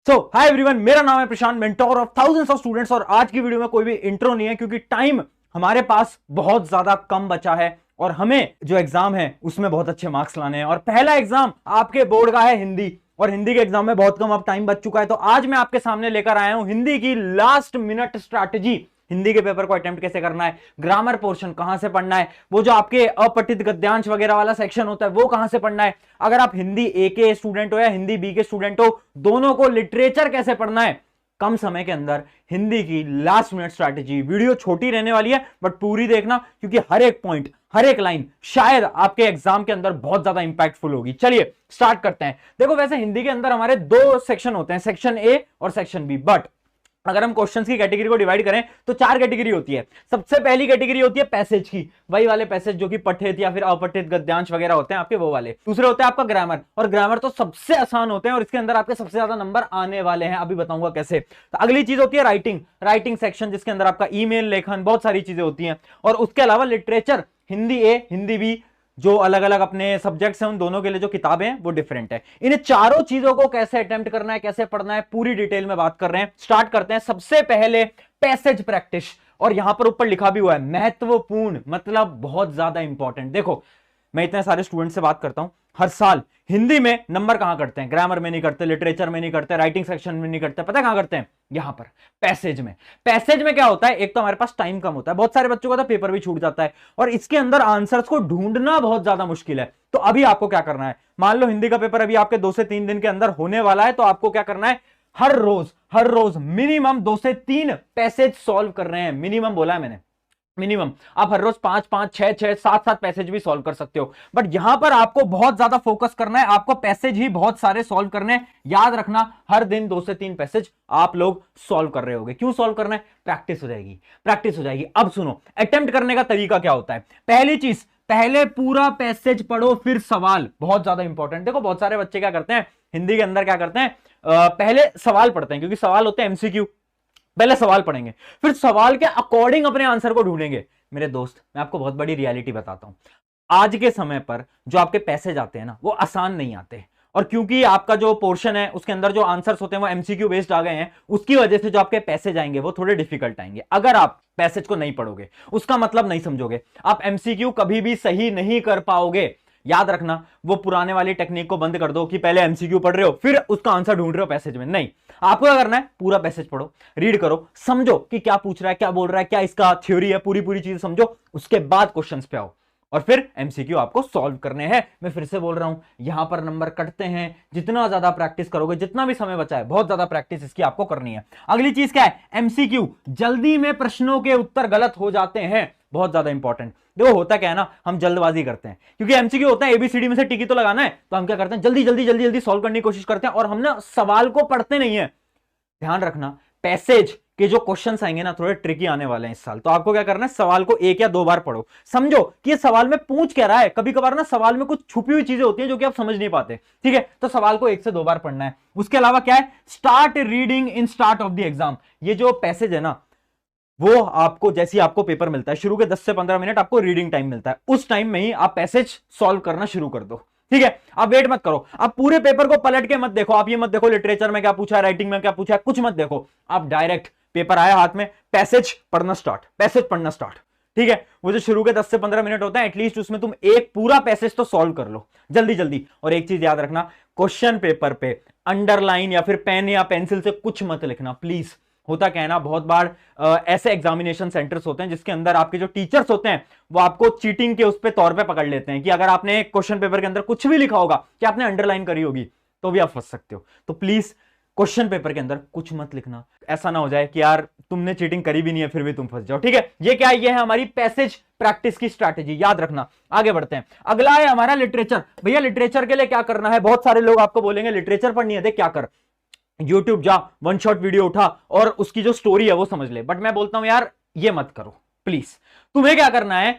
Hi everyone, मेरा नाम है Prashant, mentor of thousands of students. और आज की वीडियो में कोई भी इंट्रो नहीं है क्योंकि टाइम हमारे पास बहुत ज्यादा कम बचा है और हमें जो एग्जाम है उसमें बहुत अच्छे मार्क्स लाने हैं। और पहला एग्जाम आपके बोर्ड का है हिंदी, और हिंदी के एग्जाम में बहुत कम अब टाइम बच चुका है। तो आज मैं आपके सामने लेकर आया हूं हिंदी की लास्ट मिनट स्ट्रैटेजी। हिंदी के पेपर को अटेम्प्ट कैसे करना है, ग्रामर पोर्शन कहां से पढ़ना है, वो जो आपके अपठित गद्यांश वगैरह वाला सेक्शन होता है वो कहां से पढ़ना है, अगर आप हिंदी ए के स्टूडेंट हो या हिंदी बी के स्टूडेंट हो, दोनों को लिटरेचर कैसे पढ़ना है कम समय के अंदर। हिंदी की लास्ट मिनट स्ट्रैटेजी। वीडियो छोटी रहने वाली है बट पूरी देखना क्योंकि हर एक पॉइंट, हर एक लाइन शायद आपके एग्जाम के अंदर बहुत ज्यादा इंपैक्टफुल होगी। चलिए स्टार्ट करते हैं। देखो, वैसे हिंदी के अंदर हमारे दो सेक्शन होते हैं, सेक्शन ए और सेक्शन बी, बट अगर हम क्वेश्चंस की कैटेगरी को डिवाइड करें तो चार कैटेगरी होती है। सबसे पहली कैटेगरी होती है पैसेज की, वही वाले पैसेज जो कि पठित या फिर अपठित गद्यांश वगैरह होते हैं आपके, वो वाले। दूसरे होते हैं आपका ग्रामर, और ग्रामर तो सबसे आसान होते हैं और इसके अंदर आपके सबसे ज्यादा नंबर आने वाले हैं, अभी बताऊंगा कैसे। तो अगली चीज होती है राइटिंग, राइटिंग सेक्शन जिसके अंदर आपका ईमेल लेखन, बहुत सारी चीजें होती हैं। और उसके अलावा लिटरेचर, हिंदी ए हिंदी बी, जो अलग अलग अपने सब्जेक्ट्स हैं उन दोनों के लिए जो किताबें हैं वो डिफरेंट है। इन चारों चीजों को कैसे अटेम्प्ट करना है, कैसे पढ़ना है, पूरी डिटेल में बात कर रहे हैं। स्टार्ट करते हैं सबसे पहले पैसेज प्रैक्टिस। और यहां पर ऊपर लिखा भी हुआ है महत्वपूर्ण, मतलब बहुत ज्यादा इंपॉर्टेंट। देखो, मैं इतने सारे स्टूडेंट से बात करता हूं हर साल, हिंदी में नंबर कहां करते हैं, ग्रामर में नहीं करते, लिटरेचर में नहीं करते, राइटिंग सेक्शन में नहीं करते, पता है कहां करते हैं, यहां पर पैसेज में। पैसेज में क्या होता है, एक तो हमारे पास टाइम कम होता है, बहुत सारे बच्चों का तो पेपर भी छूट जाता है और इसके अंदर आंसर्स को ढूंढना बहुत ज्यादा मुश्किल है। तो अभी आपको क्या करना है, मान लो हिंदी का पेपर अभी आपके 2 से 3 दिन के अंदर होने वाला है, तो आपको क्या करना है, हर रोज मिनिमम 2 से 3 पैसेज सॉल्व कर रहे हैं। मिनिमम बोला है मैंने, मिनिमम। आप हर रोज 5-5, 6-6, 7-7 पैसेज भी सॉल्व कर सकते हो, बट यहां पर आपको बहुत ज्यादा फोकस करना है, आपको पैसेज ही बहुत सारे सॉल्व करने हैं। याद रखना, हर दिन 2 से 3 पैसेज आप लोग सॉल्व कर रहे होगे। क्यों सॉल्व करना है, प्रैक्टिस हो जाएगी, प्रैक्टिस हो जाएगी। अब सुनो, अटेम्प्ट करने का तरीका क्या होता है। पहली चीज, पहले पूरा पैसेज पढ़ो फिर सवाल, बहुत ज्यादा इंपॉर्टेंट। देखो, बहुत सारे बच्चे क्या करते हैं हिंदी के अंदर, क्या करते हैं, पहले सवाल पढ़ते हैं क्योंकि सवाल होते हैं एमसीक्यू। पहले सवाल पढ़ेंगे फिर सवाल के अकॉर्डिंग अपने आंसर को ढूंढेंगे। मेरे दोस्त, मैं आपको बहुत बड़ी रियलिटी बताता हूं, आज के समय पर जो आपके पैसे जाते हैं ना वो आसान नहीं आते। और क्योंकि आपका जो पोर्शन है उसके अंदर जो आंसर्स होते हैं वो एमसीक्यू बेस्ड आ गए हैं, उसकी वजह से जो आपके पैसे जाएंगे वो थोड़े डिफिकल्ट आएंगे। अगर आप पैसेज को नहीं पढ़ोगे, उसका मतलब नहीं समझोगे, आप एमसीक्यू कभी भी सही नहीं कर पाओगे। याद रखना, वो पुराने वाली टेक्निक को बंद कर दो कि पहले एमसीक्यू पढ़ रहे हो फिर उसका आंसर ढूंढ रहे हो पैसेज में। नहीं, आपको क्या करना है, पूरा पैसेज पढ़ो, रीड करो, समझो कि क्या पूछ रहा है, क्या बोल रहा है, क्या इसका थ्योरी है, पूरी पूरी चीज समझो, उसके बाद क्वेश्चंस पे आओ और फिर एमसीक्यू आपको सॉल्व करने हैं। मैं फिर से बोल रहा हूं, यहां पर नंबर कटते हैं। जितना ज्यादा प्रैक्टिस करोगे, जितना भी समय बचा है, बहुत ज्यादा प्रैक्टिस इसकी आपको करनी है। अगली चीज क्या है, एमसीक्यू। जल्दी में प्रश्नों के उत्तर गलत हो जाते हैं, बहुत ज्यादा इंपॉर्टेंट। देखो, होता क्या है ना, हम जल्दबाजी करते हैं क्योंकि एमसीक्यू होता है एबीसीडी में से टिकी तो लगाना है, तो हम क्या करते हैं, जल्दी जल्दी जल्दी जल्दी सॉल्व करने की कोशिश करते हैं और हम ना सवाल को पढ़ते नहीं है। ध्यान रखना, पैसेज के जो क्वेश्चंस आएंगे ना थोड़े ट्रिकी आने वाले हैं इस साल, तो आपको क्या करना है, सवाल को 1 या 2 बार पढ़ो, समझो कि ये सवाल में पूछ क्या रहा है। कभी कभार ना सवाल में कुछ छुपी हुई चीजें होती हैं जो कि आप समझ नहीं पाते, ठीक है। तो सवाल को 1 से 2 बार पढ़ना है। उसके अलावा क्या है, start reading in start of the exam. ये जो पैसेज है ना, वो आपको जैसे आपको पेपर मिलता है, शुरू के 10 से 15 मिनट आपको रीडिंग टाइम मिलता है, उस टाइम में ही आप पैसेज सॉल्व करना शुरू कर दो, ठीक है। आप वेट मत करो, आप पूरे पेपर को पलट के मत देखो, आप ये मत देखो लिटरेचर में क्या पूछा है, राइटिंग में क्या पूछा है, कुछ मत देखो। आप डायरेक्ट पेपर आया हाथ में, पैसेज पढ़ना स्टार्ट, पैसेज पढ़ना स्टार्ट, ठीक है। वो जो शुरू के 10 से 15 मिनट होता है, एटलीस्ट उसमें तुम एक पूरा पैसेज तो सॉल्व कर लो जल्दी जल्दी। और एक चीज याद रखना, क्वेश्चन पेपर पे अंडरलाइन या फिर पेन या पेंसिल से कुछ मत लिखना प्लीज। होता क्या है ना, बहुत बार ऐसे एग्जामिनेशन सेंटर्स होते हैं जिसके अंदर आपके जो टीचर्स होते हैं वो आपको चीटिंग के उस पे तौर पे पकड़ लेते हैं कि अगर आपने क्वेश्चन पेपर के अंदर कुछ भी लिखा होगा कि आपने अंडरलाइन करी होगी तो भी आप फंस सकते हो। तो प्लीज क्वेश्चन पेपर के अंदर कुछ मत लिखना, ऐसा ना हो जाए कि यार तुमने चीटिंग करी भी नहीं है फिर भी तुम फंस जाओ, ठीक है। ये क्या है, ये है हमारी पैसेज प्रैक्टिस की स्ट्रैटेजी, याद रखना। आगे बढ़ते हैं, अगला है हमारा लिटरेचर। भैया लिटरेचर के लिए क्या करना है, बहुत सारे लोग आपको बोलेंगे लिटरेचर पढ़नी है, देख क्या कर, यूट्यूब जा, वन शॉट वीडियो उठा और उसकी जो स्टोरी है वो समझ ले। बट मैं बोलता हूं यार ये मत करो प्लीज। तुम्हें क्या करना है,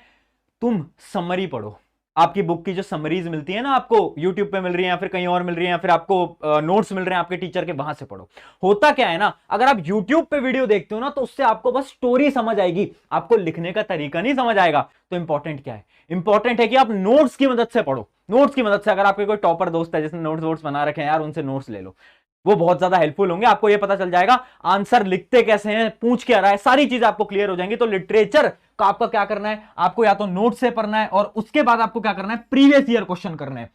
तुम समरी पढ़ो। आपकी बुक की जो समरीज मिलती है ना, आपको यूट्यूब पे मिल रही है या फिर कहीं और मिल रही है या फिर आपको नोट्स मिल रहे हैं आपके टीचर के, वहां से पढ़ो। होता क्या है ना, अगर आप यूट्यूब पे वीडियो देखते हो ना तो उससे आपको बस स्टोरी समझ आएगी, आपको लिखने का तरीका नहीं समझ आएगा। तो इंपॉर्टेंट क्या है, इंपॉर्टेंट है कि आप नोट्स की मदद से पढ़ो। नोट्स की मदद से, अगर आपके कोई टॉपर दोस्त है जिसने नोट्स वोट्स बना रखे हैं यार, उनसे नोट्स ले लो। वो बहुत ज्यादा हेल्पफुल होंगे। आपको ये पता चल जाएगा आंसर लिखते कैसे हैं, पूछ क्या रहा है, सारी चीजें आपको क्लियर हो जाएंगी। तो लिटरेचर का आपका क्या करना है, आपको या तो नोट से पढ़ना है और उसके बाद आपको क्या करना है, प्रीवियस ईयर क्वेश्चन करने हैं।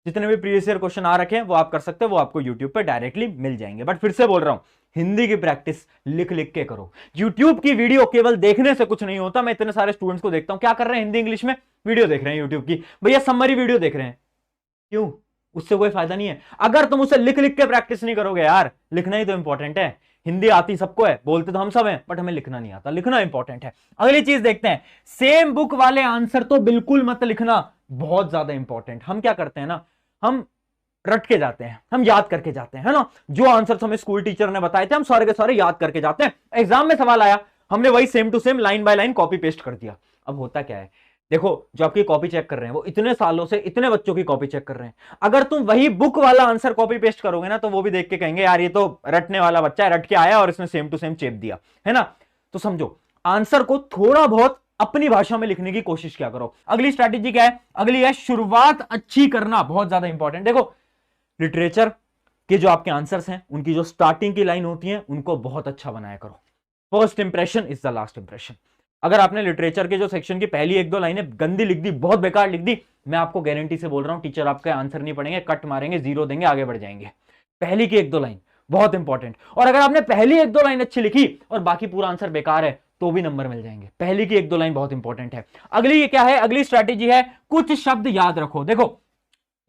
जितने भी प्रीवियस ईयर क्वेश्चन आ रखे हैं वो आप कर सकते हैं, वो आपको यूट्यूब पे डायरेक्टली मिल जाएंगे। बट फिर से बोल रहा हूं, हिंदी की प्रैक्टिस लिख लिख के करो। यूट्यूब की वीडियो केवल देखने से कुछ नहीं होता। मैं इतने सारे स्टूडेंट्स को देखता हूं, क्या कर रहे हैं, हिंदी इंग्लिश में वीडियो देख रहे हैं यूट्यूब की, भैया समरी वीडियो देख रहे हैं, क्यों? उससे कोई फायदा नहीं है अगर तुम उसे लिख लिख के प्रैक्टिस नहीं करोगे। यार लिखना ही तो इंपॉर्टेंट है। हिंदी आती सबको है, बोलते तो हम सब हैं, बट हमें लिखना नहीं आता। लिखना इंपॉर्टेंट है। अगली चीज देखते हैं, सेम बुक वाले आंसर तो बिल्कुल मत लिखना, बहुत ज्यादा इंपॉर्टेंट। हम क्या करते हैं ना, हम रट के जाते हैं, हम याद करके जाते हैं, है ना। जो आंसर हमें स्कूल टीचर ने बताए थे हम सारे के सारे याद करके जाते हैं। एग्जाम में सवाल आया, हमने वही same to same line by line copy paste कर दिया। अब होता क्या है, देखो जो आपकी कॉपी चेक कर रहे हैं वो इतने सालों से इतने बच्चों की कॉपी चेक कर रहे हैं। अगर तुम वही बुक वाला आंसर कॉपी पेस्ट करोगे ना, तो वो भी देख के कहेंगे यार ये तो रटने वाला बच्चा है, रट के आया और इसने सेम टू सेम चेप दिया, है ना। तो समझो, आंसर को थोड़ा बहुत अपनी भाषा में लिखने की कोशिश क्या करो। अगली स्ट्रैटेजी क्या है, अगली है शुरुआत अच्छी करना, बहुत ज्यादा इंपॉर्टेंट। देखो लिटरेचर के जो आपके आंसर्स हैं उनकी जो स्टार्टिंग की लाइन होती है उनको बहुत अच्छा बनाया करो। First impression is the last impression. अगर आपने लिटरेचर के जो सेक्शन की पहली एक दो लाइनें गंदी लिख दी, बहुत बेकार लिख दी, मैं आपको गारंटी से बोल रहा हूं टीचर आपका आंसर नहीं पढ़ेंगे, कट मारेंगे, जीरो देंगे, आगे बढ़ जाएंगे। पहली की एक दो लाइन बहुत इंपॉर्टेंट। और अगर आपने पहली एक दो लाइन अच्छी लिखी और बाकी पूरा आंसर बेकार है तो भी नंबर मिल जाएंगे। पहली की एक दो लाइन बहुत इंपॉर्टेंट है। अगली ये क्या है, अगली स्ट्रैटेजी है कुछ शब्द याद रखो। देखो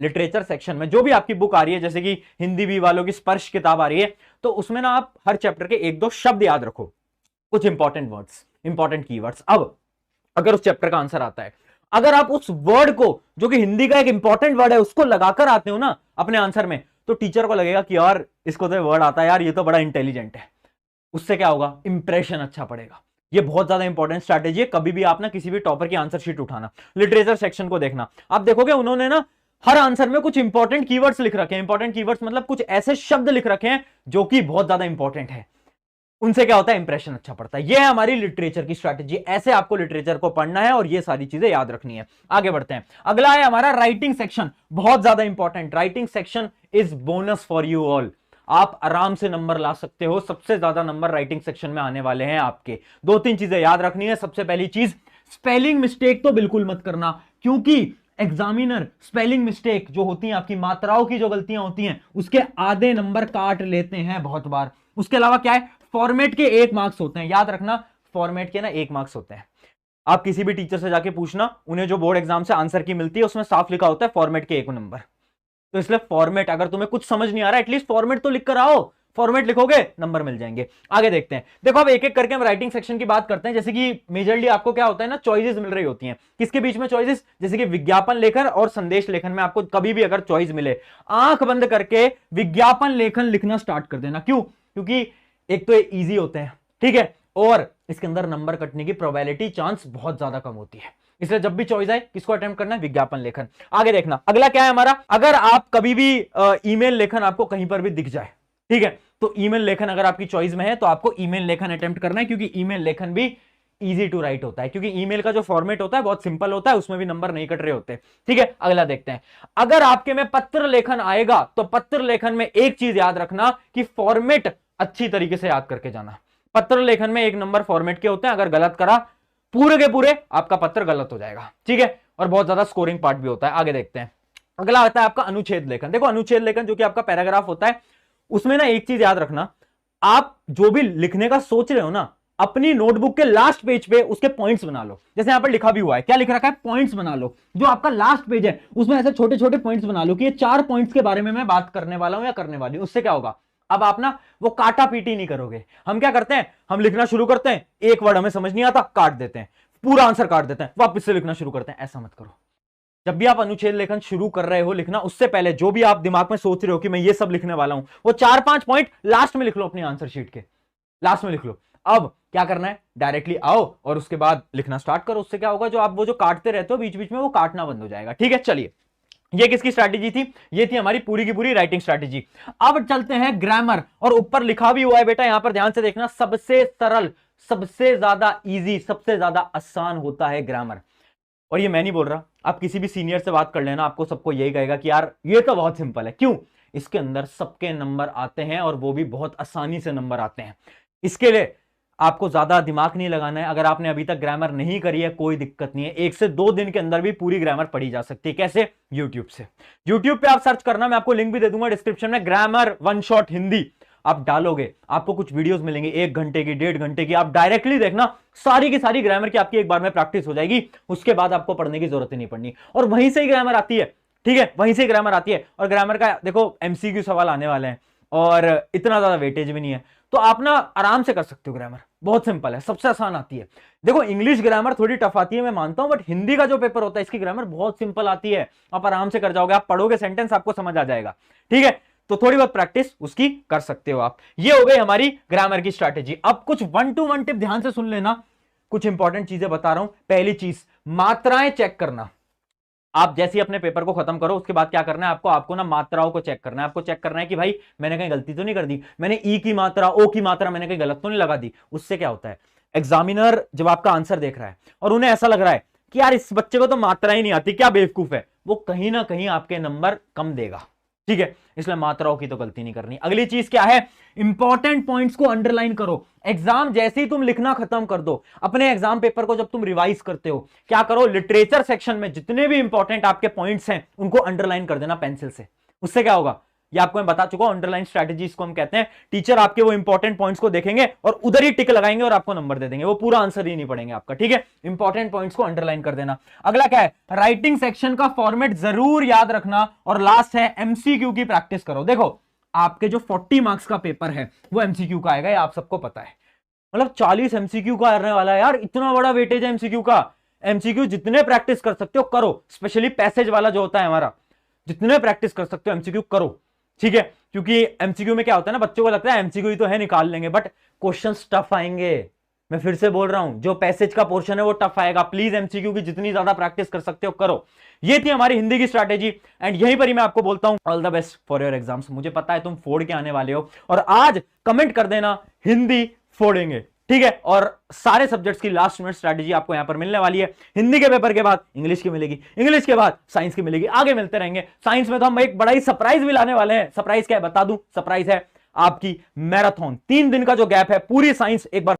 लिटरेचर सेक्शन में जो भी आपकी बुक आ रही है, जैसे कि हिंदी भी वालों की स्पर्श किताब आ रही है, तो उसमें ना आप हर चैप्टर के एक दो शब्द याद रखो, कुछ इंपॉर्टेंट वर्ड्स, इंपॉर्टेंट कीवर्ड्स। अब अगर उस चैप्टर का आंसर आता है, अगर आप उस वर्ड को जो कि हिंदी का एक इंपॉर्टेंट वर्ड है उसको लगाकर आते हो ना अपने आंसर में, तो टीचर को लगेगा कि यार इसको तो वर्ड आता है, यार ये तो बड़ा इंटेलिजेंट है। उससे क्या होगा, इंप्रेशन अच्छा पड़ेगा। ये बहुत ज्यादा इंपॉर्टेंट स्ट्रैटेजी है। कभी भी आप ना किसी भी टॉपर की आंसर शीट उठाना, लिटरेचर सेक्शन को देखना, आप देखोगे उन्होंने ना हर आंसर में कुछ इंपॉर्टेंट कीवर्ड्स लिख रखे हैं। इंपॉर्टेंट कीवर्ड्स मतलब कुछ ऐसे शब्द लिख रखे हैं जो कि बहुत ज्यादा इंपॉर्टेंट है। उनसे क्या होता है, इंप्रेशन अच्छा पड़ता है। ये है हमारी लिटरेचर की स्ट्रैटेजी। ऐसे आपको लिटरेचर को पढ़ना है और ये सारी चीजें याद रखनी है। आगे बढ़ते हैं, अगला है हमारा राइटिंग सेक्शन, बहुत ज्यादा important. Writing section is bonus for you all. आप आराम से नंबर ला सकते हो, सबसे ज्यादा नंबर राइटिंग सेक्शन में आने वाले हैं आपके। दो तीन चीजें याद रखनी है। सबसे पहली चीज, स्पेलिंग मिस्टेक तो बिल्कुल मत करना, क्योंकि एग्जामिनर स्पेलिंग मिस्टेक जो होती हैं, आपकी मात्राओं की जो गलतियां होती हैं, उसके आधे नंबर काट लेते हैं बहुत बार। उसके अलावा क्या है, फॉर्मेट के 1 मार्क्स होते हैं, याद रखना, फॉर्मेट के ना 1 मार्क्स होते हैं। आप किसी भी टीचर से जाके पूछना, उन्हें जो बोर्ड एग्जाम से आंसर की मिलती है उसमें साफ लिखा होता है फॉर्मेट के 1 नंबर। तो इसलिए फॉर्मेट, अगर तुम्हें कुछ समझ नहीं आ रहा एटलीस्ट फॉर्मेट तो लिख कर आओ, फॉर्मेट लिखोगे नंबर मिल जाएंगे। आगे देखते हैं, देखो अब एक एक करके हम राइटिंग सेक्शन की बात करते हैं। जैसे कि मेजरली आपको क्या होता है ना, चॉइसेस मिल रही होती हैं। किसके बीच में चॉइसेस, जैसे कि विज्ञापन लेखन और संदेश लेखन में आपको कभी भी अगर चॉइस मिले, आंख बंद करके विज्ञापन लेखन लिखना स्टार्ट कर देना। क्यों, क्योंकि एक तो ये ईजी होते हैं, ठीक है, और इसके अंदर नंबर कटने की प्रोबेबिलिटी, चांस बहुत ज्यादा कम होती है। इसलिए जब भी चॉइस आए किसको अटेम्प्ट करना है, विज्ञापन लेखन। आगे देखना, अगला क्या है हमारा, अगर आप कभी भी ईमेल लेखन आपको कहीं पर भी दिख जाए, ठीक है, तो ईमेल लेखन अगर आपकी चॉइस में है तो आपको ईमेल लेखन अटेम्प्ट करना है, क्योंकि ईमेल लेखन भी इजी टू राइट होता है, क्योंकि ईमेल का जो फॉर्मेट होता है बहुत सिंपल होता है, उसमें भी नंबर नहीं कट रहे होते। ठीक है, अगला देखते हैं, अगर आपके में पत्र लेखन आएगा तो पत्र लेखन में एक चीज याद रखना कि फॉर्मेट अच्छी तरीके से याद करके जाना। पत्र लेखन में 1 नंबर फॉर्मेट के होते हैं, अगर गलत करा पूरे के पूरे आपका पत्र गलत हो जाएगा। ठीक है, और बहुत ज्यादा स्कोरिंग पार्ट भी होता है। आगे देखते हैं, अगला आता है आपका अनुच्छेद लेखन। देखो अनुच्छेद लेखन जो कि आपका पैराग्राफ होता है, उसमें ना एक चीज याद रखना, आप जो भी लिखने का सोच रहे हो ना, अपनी नोटबुक के लास्ट पेज पे उसके पॉइंट्स बना लो। जैसे यहां पर लिखा भी हुआ है, क्या लिख रखा है, पॉइंट्स बना लो। जो आपका लास्ट पेज है उसमें ऐसे छोटे छोटे पॉइंट्स बना लो कि ये 4 पॉइंट्स के बारे में मैं बात करने वाला हूं या करने वाली हूं। उससे क्या होगा, अब आप ना वो काटा पीटी नहीं करोगे। हम क्या करते हैं, हम लिखना शुरू करते हैं, एक वर्ड हमें समझ नहीं आता, काट देते हैं, पूरा आंसर काट देते हैं, वापस से लिखना शुरू करते हैं। ऐसा मत करो। जब भी आप अनुच्छेद लेखन शुरू कर रहे हो लिखना, उससे पहले जो भी आप दिमाग में सोच रहे हो कि मैं ये सब लिखने वाला हूं, वो 4-5 पॉइंट लास्ट में लिख लो, अपनी आंसर शीट के लास्ट में लिख लो। अब क्या करना है, डायरेक्टली आओ और उसके बाद लिखना स्टार्ट करो। उससे क्या होगा, जो आप वो जो काटते रहते हो बीच बीच में, वो काटना बंद हो जाएगा। ठीक है, चलिए, ये किसकी स्ट्रैटेजी थी, ये थी हमारी पूरी की पूरी राइटिंग स्ट्रैटेजी। अब चलते हैं ग्रामर, और ऊपर लिखा भी हुआ है बेटा, यहां पर ध्यान से देखना, सबसे सरल, सबसे ज्यादा इजी, सबसे ज्यादा आसान होता है ग्रामर। और ये मैं नहीं बोल रहा, आप किसी भी सीनियर से बात कर लेना, आपको सबको यही कहेगा कि यार ये तो बहुत सिंपल है। क्यों, इसके अंदर सबके नंबर आते हैं और वो भी बहुत आसानी से नंबर आते हैं। इसके लिए आपको ज्यादा दिमाग नहीं लगाना है। अगर आपने अभी तक ग्रामर नहीं करी है कोई दिक्कत नहीं है, 1 से 2 दिन के अंदर भी पूरी ग्रामर पढ़ी जा सकती है। कैसे? यूट्यूब से। यूट्यूब पे आप सर्च करना, मैं आपको लिंक भी दे दूंगा डिस्क्रिप्शन में, ग्रामर वन शॉट हिंदी। आप डालोगे, आपको कुछ वीडियोस मिलेंगे 1 घंटे की, 1.5 घंटे की, आप डायरेक्टली देखना, सारी की सारी ग्रामर की आपकी एक बार में प्रैक्टिस हो जाएगी। उसके बाद आपको पढ़ने की जरूरत ही नहीं पड़नी, और वहीं से ही ग्रामर आती है। ठीक है, वहीं से ग्रामर आती है। और ग्रामर का देखो एमसीक्यू सवाल आने वाले हैं और इतना ज्यादा वेटेज भी नहीं है, तो आप ना आराम से कर सकते हो। ग्रामर बहुत सिंपल है, सबसे आसान आती है। देखो इंग्लिश ग्रामर थोड़ी टफ आती है मैं मानता हूं, बट हिंदी का जो पेपर होता है इसकी ग्रामर बहुत सिंपल आती है। आप आराम से कर जाओगे, आप पढ़ोगे सेंटेंस आपको समझ आ जाएगा। ठीक है, तो थोड़ी बहुत प्रैक्टिस उसकी कर सकते हो आप। ये हो गई हमारी ग्रामर की स्ट्रैटेजी। अब कुछ 1 to 1 टिप ध्यान से सुन लेना, कुछ इंपॉर्टेंट चीजें बता रहा हूं। पहली चीज, मात्राएं चेक करना। आप जैसे ही अपने पेपर को खत्म करो उसके बाद क्या करना है आपको ना मात्राओं को चेक करना है। आपको चेक करना है कि भाई मैंने कहीं गलती तो नहीं कर दी, मैंने ई की मात्रा, ओ की मात्रा मैंने कहीं गलत तो नहीं लगा दी। उससे क्या होता है, एग्जामिनर जब आपका आंसर देख रहा है और उन्हें ऐसा लग रहा है कि यार इस बच्चे को तो मात्रा ही नहीं आती, क्या बेवकूफ है, वो कहीं ना कहीं आपके नंबर कम देगा। ठीक है, इसलिए मात्राओं की तो गलती नहीं करनी। अगली चीज क्या है, इंपॉर्टेंट पॉइंट्स को अंडरलाइन करो। एग्जाम जैसे ही तुम लिखना खत्म कर दो, अपने एग्जाम पेपर को जब तुम रिवाइज करते हो, क्या करो, लिटरेचर सेक्शन में जितने भी इंपॉर्टेंट आपके पॉइंट्स हैं उनको अंडरलाइन कर देना पेंसिल से। उससे क्या होगा, ये आपको मैं बता चुका हूं, अंडरलाइन स्ट्रैटेजी इसको हम कहते हैं। टीचर आपके वो इंपॉर्टेंट पॉइंट्स को देखेंगे और उधर ही टिक लगाएंगे और आपको नंबर दे देंगे, वो पूरा आंसर ही नहीं पढ़ेंगे आपका। ठीक है, इंपॉर्टेंट पॉइंट्स को अंडरलाइन कर देना। अगला क्या है, राइटिंग सेक्शन का फॉर्मेट जरूर याद रखना। और लास्ट है, एमसीक्यू की प्रैक्टिस करो। देखो आपके जो 40 मार्क्स का पेपर है वो एमसीक्यू का आएगा, ये आप सबको पता है। मतलब 40 एमसीक्यू का आने वाला है यार, इतना बड़ा वेटेज है एमसीक्यू का। एमसीक्यू जितने प्रैक्टिस कर सकते हो करो, स्पेशली पैसेज वाला जो होता है हमारा, जितने प्रैक्टिस कर सकते हो एमसीक्यू करो। ठीक है, क्योंकि एमसीक्यू में क्या होता है ना, बच्चों को लगता है एमसीक्यू ही तो है, निकाल लेंगे, बट क्वेश्चंस टफ आएंगे। मैं फिर से बोल रहा हूं, जो पैसेज का पोर्शन है वो टफ आएगा। प्लीज एमसीक्यू की जितनी ज्यादा प्रैक्टिस कर सकते हो करो। ये थी हमारी हिंदी की स्ट्रैटेजी, एंड यहीं पर ही मैं आपको बोलता हूं all the best for your exams. मुझे पता है तुम फोड़ के आने वाले हो, और आज कमेंट कर देना हिंदी फोड़ेंगे। ठीक है, और सारे सब्जेक्ट्स की लास्ट मिनट स्ट्रैटेजी आपको यहां पर मिलने वाली है। हिंदी के पेपर के बाद इंग्लिश की मिलेगी, इंग्लिश के बाद साइंस की मिलेगी, आगे मिलते रहेंगे। साइंस में तो हम एक बड़ा ही सरप्राइज भी लाने वाले हैं। सरप्राइज क्या है बता दूं, सरप्राइज है आपकी मैराथन। 3 दिन का जो गैप है, पूरी साइंस एक बार